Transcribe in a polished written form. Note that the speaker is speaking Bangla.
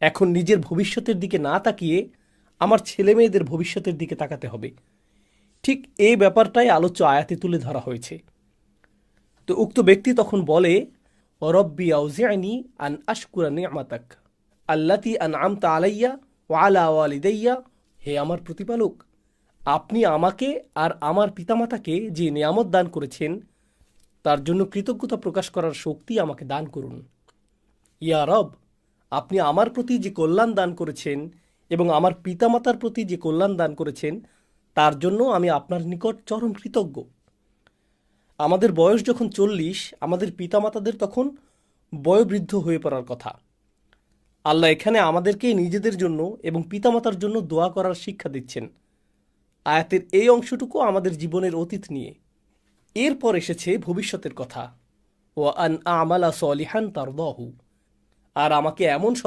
এখন নিজের ভবিষ্যতের দিকে না তাকিয়ে আমার ছেলেমেয়েদের ভবিষ্যতের দিকে তাকাতে হবে। ঠিক এই ব্যাপারটাই আলোচ্য আয়াতে তুলে ধরা হয়েছে। তো উক্ত ব্যক্তি তখন বলে, রব্বি আউজিআনি আন আশকুরা নি'মাতাক আল্লাতী আনআমতা আলাইয়া ওয়া আলা ওয়ালিদাইয়া। হে আমার প্রতিপালক, আপনি আমাকে আর আমার পিতামাতাকে যে নিয়ামত দান করেছেন তার জন্য কৃতজ্ঞতা প্রকাশ করার শক্তি আমাকে দান করুন। ইয়া রব, আপনি আমার প্রতি যে কল্যাণ দান করেছেন এবং আমার পিতামাতার প্রতি যে কল্যাণ দান করেছেন তার জন্য আমি আপনার নিকট চরম কৃতজ্ঞ। আমাদের বয়স যখন 40, আমাদের পিতামাতাদের তখন বয়োবৃদ্ধ হয়ে পড়ার কথা। আল্লাহ এখানে আমাদেরকে নিজেদের জন্য এবং পিতামাতার জন্য দোয়া করার শিক্ষা দিচ্ছেন। আয়াতের এই অংশটুকু আমাদের জীবনের অতীত নিয়ে। এরপর এসেছে ভবিষ্যতের কথা, ও আন আমালা সলিহান তারদাহু, আর আমাকে এমন সৎ